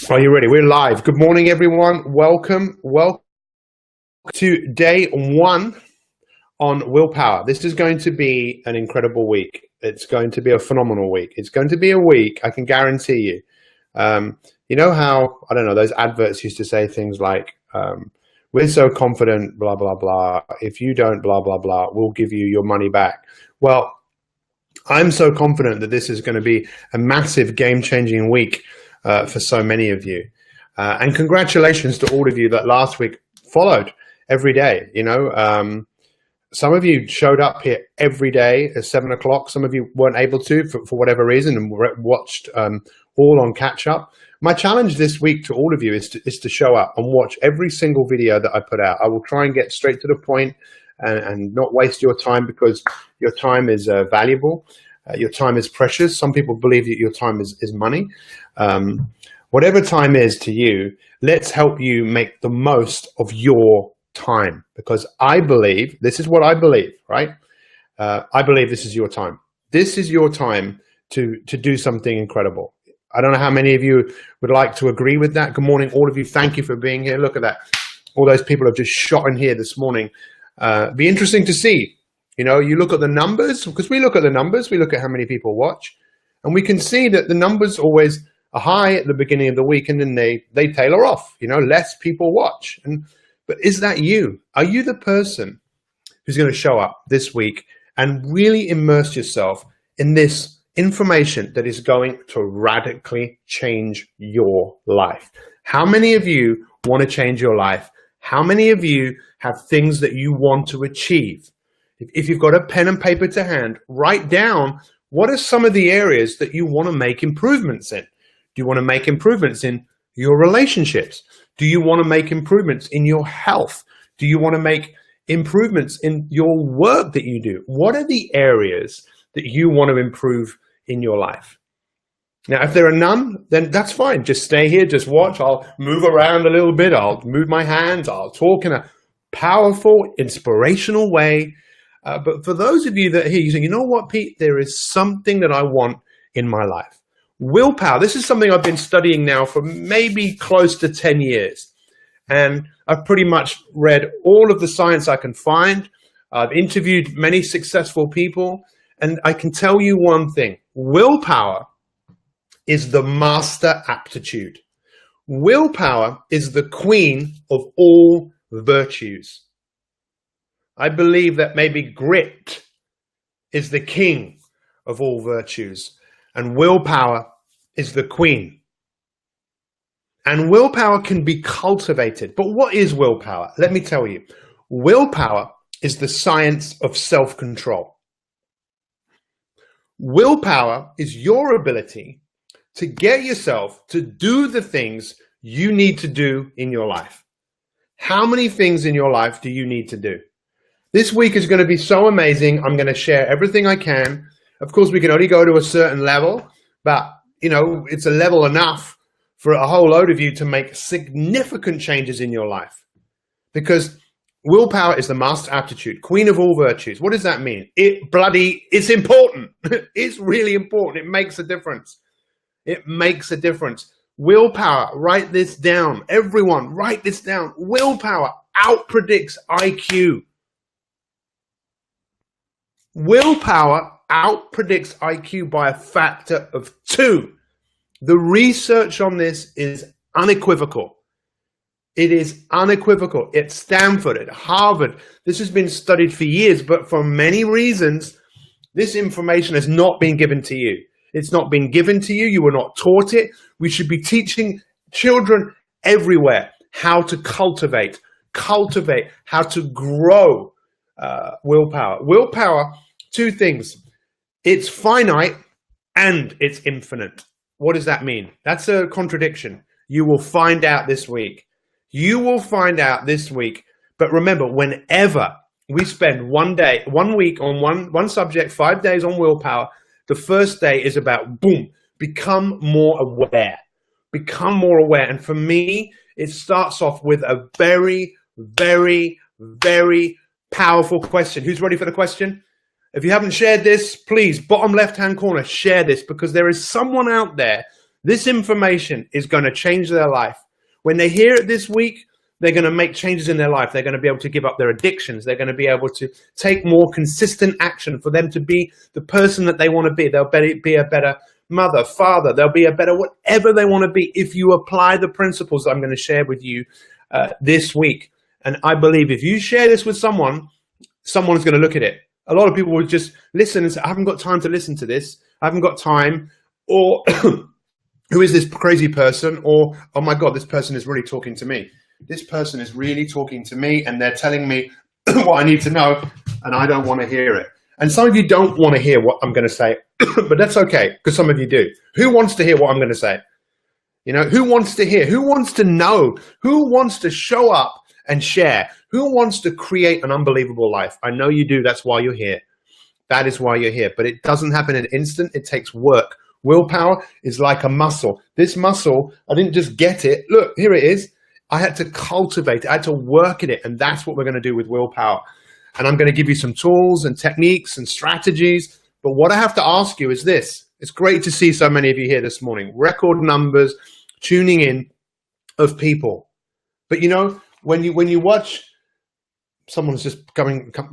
Are you ready? We're live. Good morning, everyone. Welcome to day one on willpower. This is going to be an incredible week. It's going to be a phenomenal week. It's going to be a week, I can guarantee you. You know how, I don't know, those adverts used to say things like, we're so confident, blah, blah, blah. If you don't, blah, blah, blah, we'll give you your money back. Well, I'm so confident that this is going to be a massive game-changing week for so many of you. And congratulations to all of you that last week followed every day. You know, some of you showed up here every day at 7 o'clock. Some of you weren't able to for whatever reason and watched all on catch up. My challenge this week to all of you is to show up and watch every single video that I put out. I will try and get straight to the point and not waste your time, because your time is valuable. Your time is precious. Some people believe that your time is money. Whatever time is to you, let's help you make the most of your time, because I believe, this is what I believe, right? I believe this is your time. This is your time to do something incredible. I don't know how many of you would like to agree with that. Good morning, all of you. Thank you for being here. Look at that. All those people have just shot in here this morning. Be interesting to see. You know, you look at the numbers, because we look at the numbers, we look at how many people watch, and we can see that the numbers always are high at the beginning of the week, and then they tailor off. You know, less people watch. But is that you? Are you the person who's going to show up this week and really immerse yourself in this information that is going to radically change your life? How many of you want to change your life? How many of you have things that you want to achieve? If you've got a pen and paper to hand, write down, what are some of the areas that you want to make improvements in? Do you want to make improvements in your relationships? Do you want to make improvements in your health? Do you want to make improvements in your work that you do? What are the areas that you want to improve in your life? Now, if there are none, then that's fine. Just stay here, just watch. I'll move around a little bit. I'll move my hands. I'll talk in a powerful, inspirational way. But for those of you that are here, you say, you know what, Pete, there is something that I want in my life. Willpower. This is something I've been studying now for maybe close to 10 years. And I've pretty much read all of the science I can find. I've interviewed many successful people. And I can tell you one thing. Willpower is the master aptitude. Willpower is the queen of all virtues. I believe that maybe grit is the king of all virtues, and willpower is the queen. And willpower can be cultivated. But what is willpower? Let me tell you. Willpower is the science of self-control. Willpower is your ability to get yourself to do the things you need to do in your life. How many things in your life do you need to do? This week is going to be so amazing. I'm going to share everything I can. Of course, we can only go to a certain level, but you know, it's a level enough for a whole load of you to make significant changes in your life. Because willpower is the master aptitude, queen of all virtues. What does that mean? It's important. It's really important. It makes a difference. It makes a difference. Willpower, write this down. Everyone, write this down. Willpower outpredicts IQ. Willpower outpredicts IQ by a factor of 2. The research on this is unequivocal. It is unequivocal. At Stanford, at Harvard, this has been studied for years, but for many reasons, this information has not been given to you. It's not been given to you. You were not taught it. We should be teaching children everywhere how to cultivate, how to grow willpower. Willpower, 2 things. It's finite and it's infinite. What does that mean? That's a contradiction. You will find out this week. You will find out this week. But remember, whenever we spend one week on one subject, 5 days on willpower, the first day is about, boom, become more aware. Become more aware. And for me, it starts off with a very, very, very powerful question. Who's ready for the question? If you haven't shared this, please, bottom left-hand corner, share this, because there is someone out there This information is going to change their life. When they hear it this week, they're going to make changes in their life. They're going to be able to give up their addictions. They're going to be able to take more consistent action for them to be the person that they want to be. They'll be a better mother, father. They'll be a better whatever they want to be if you apply the principles that I'm going to share with you this week. And I believe if you share this with someone's going to look at it. A lot of people will just listen and say, I haven't got time to listen to this. I haven't got time. Or who is this crazy person? Or, oh my God, this person is really talking to me. This person is really talking to me and they're telling me what I need to know and I don't want to hear it. And some of you don't want to hear what I'm going to say, but that's okay because some of you do. Who wants to hear what I'm going to say? You know, who wants to hear? Who wants to know? Who wants to show up and share? Who wants to create an unbelievable life? I know you do. That's why you're here. That is why you're here. But it doesn't happen in an instant. It takes work. Willpower is like a muscle. This muscle, I didn't just get it. Look, here it is. I had to cultivate it. I had to work at it. And that's what we're going to do with willpower. And I'm going to give you some tools and techniques and strategies. But what I have to ask you is this. It's great to see so many of you here this morning. Record numbers tuning in of people. But you know, when you watch, someone's just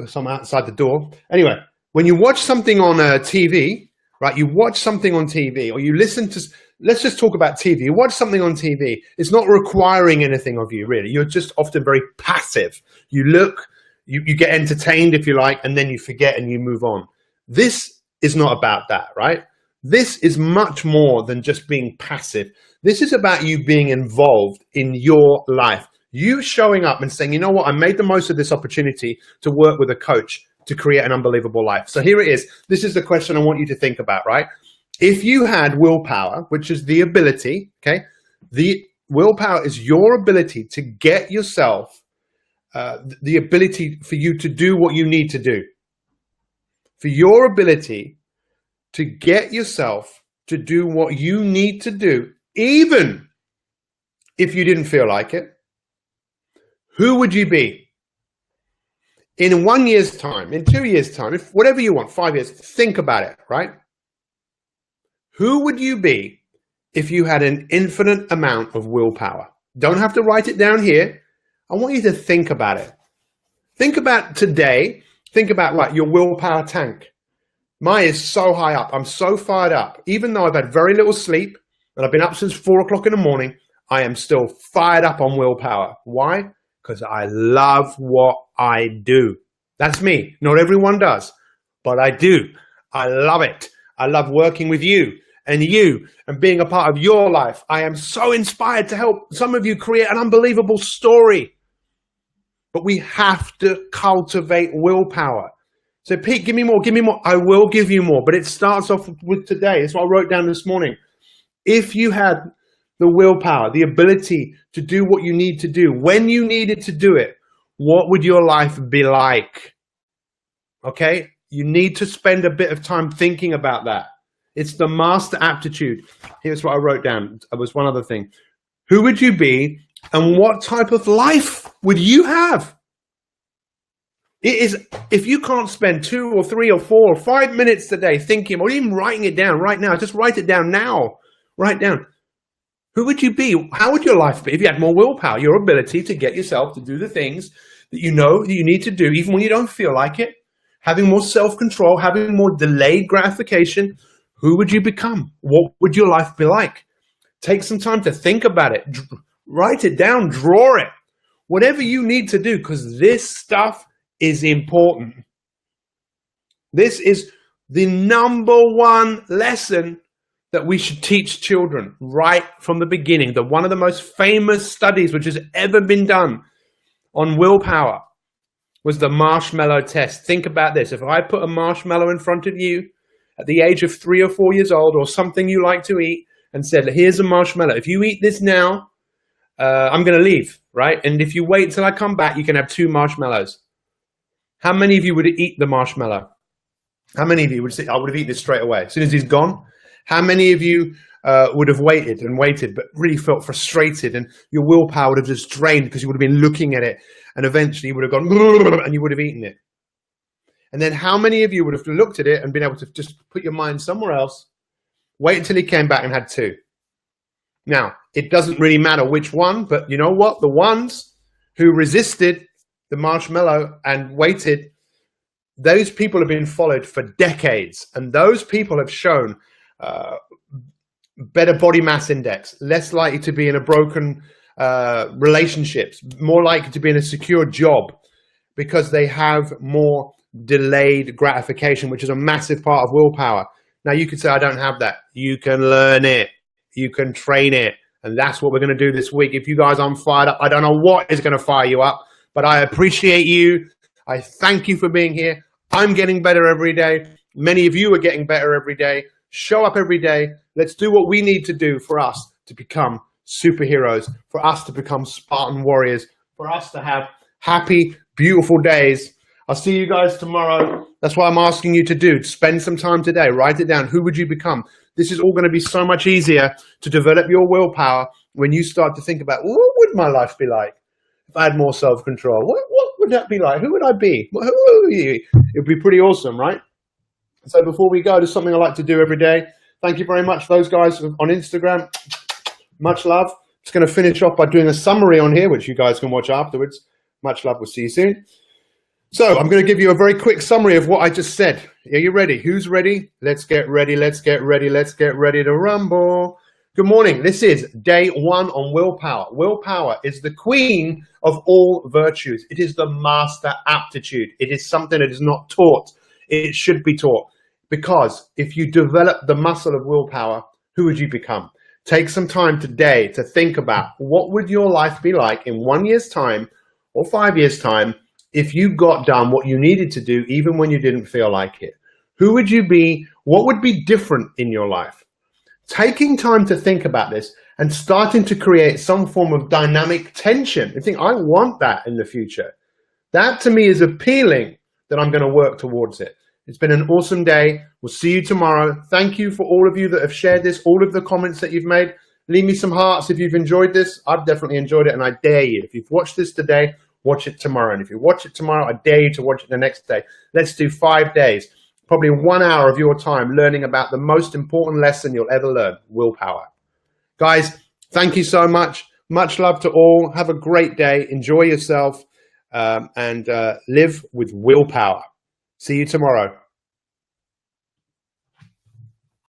someone outside the door. Anyway, when you watch something on TV, right? You watch something on TV or you listen to, let's just talk about TV. You watch something on TV. It's not requiring anything of you, really. You're just often very passive. You look, you get entertained, if you like, and then you forget and you move on. This is not about that, right? This is much more than just being passive. This is about you being involved in your life. You showing up and saying, you know what, I made the most of this opportunity to work with a coach to create an unbelievable life. So here it is. This is the question I want you to think about, right? If you had willpower, which is the ability, okay? The willpower is your ability to get yourself, the ability for you to do what you need to do. For your ability to get yourself to do what you need to do, even if you didn't feel like it, who would you be? In 1 year's time, in 2 years' time, if whatever you want, 5 years, think about it, right? Who would you be if you had an infinite amount of willpower? Don't have to write it down here. I want you to think about it. Think about today. Think about like your willpower tank. Mine is so high up. I'm so fired up. Even though I've had very little sleep and I've been up since 4 o'clock in the morning, I am still fired up on willpower. Why? Because I love what I do. That's me. Not everyone does, but I do. I love it. I love working with you and being a part of your life. I am so inspired to help some of you create an unbelievable story. But we have to cultivate willpower. So Pete, give me more, give me more. I will give you more, but it starts off with today. It's what I wrote down this morning. If you had the willpower, the ability to do what you need to do, when you needed to do it, what would your life be like? Okay? You need to spend a bit of time thinking about that. It's the master aptitude. Here's what I wrote down. It was one other thing. Who would you be and what type of life would you have? It is, if you can't spend 2 or 3 or 4 or 5 minutes a day thinking or even writing it down right now, just write it down now. Write down. Who would you be? How would your life be if you had more willpower? Your ability to get yourself to do the things that you know that you need to do, even when you don't feel like it. Having more self-control, having more delayed gratification. Who would you become? What would your life be like? Take some time to think about it. Write it down. Draw it. Whatever you need to do, because this stuff is important. This is the #1 lesson that we should teach children right from the beginning. One of the most famous studies which has ever been done on willpower was the marshmallow test. Think about this. If I put a marshmallow in front of you at the age of 3 or 4 years old, or something you like to eat, and said, here's a marshmallow. If you eat this now, I'm going to leave, right? And if you wait until I come back, you can have 2 marshmallows. How many of you would eat the marshmallow? How many of you would say, I would have eaten this straight away? As soon as he's gone? How many of you would have waited and waited, but really felt frustrated and your willpower would have just drained because you would have been looking at it and eventually you would have gone and you would have eaten it? And then how many of you would have looked at it and been able to just put your mind somewhere else, wait until he came back and had 2? Now, it doesn't really matter which one, but you know what? The ones who resisted the marshmallow and waited, those people have been followed for decades. And those people have shown better body mass index, less likely to be in a broken relationships, more likely to be in a secure job because they have more delayed gratification, which is a massive part of willpower. Now, you could say, I don't have that. You can learn it. You can train it. And that's what we're going to do this week. If you guys aren't fired up, I don't know what is going to fire you up, but I appreciate you. I thank you for being here. I'm getting better every day. Many of you are getting better every day. Show up every day. Let's do what we need to do for us to become superheroes, for us to become Spartan warriors, for us to have happy, beautiful days. I'll see you guys tomorrow. That's what I'm asking you to do. Spend some time today. Write it down. Who would you become? This is all going to be so much easier to develop your willpower when you start to think about, what would my life be like if I had more self-control? What would that be like? Who would I be? Who would you? It would be pretty awesome, right? So before we go, there's something I like to do every day. Thank you very much, those guys on Instagram. Much love. Just going to finish off by doing a summary on here, which you guys can watch afterwards. Much love. We'll see you soon. So I'm going to give you a very quick summary of what I just said. Are you ready? Who's ready? Let's get ready. Let's get ready. Let's get ready to rumble. Good morning. This is day 1 on willpower. Willpower is the queen of all virtues. It is the master aptitude. It is something that is not taught. It should be taught, because if you develop the muscle of willpower, who would you become? Take some time today to think about what would your life be like in 1 year's time or 5 years' time if you got done what you needed to do even when you didn't feel like it. Who would you be? What would be different in your life? Taking time to think about this and starting to create some form of dynamic tension and think, I want that in the future. That to me is appealing, that I'm going to work towards it. It's been an awesome day. We'll see you tomorrow. Thank you for all of you that have shared this, all of the comments that you've made. Leave me some hearts if you've enjoyed this. I've definitely enjoyed it, and I dare you. If you've watched this today, watch it tomorrow. And if you watch it tomorrow, I dare you to watch it the next day. Let's do 5 days, probably 1 hour of your time learning about the most important lesson you'll ever learn, willpower. Guys, thank you so much. Much love to all. Have a great day. Enjoy yourself, and live with willpower. See you tomorrow.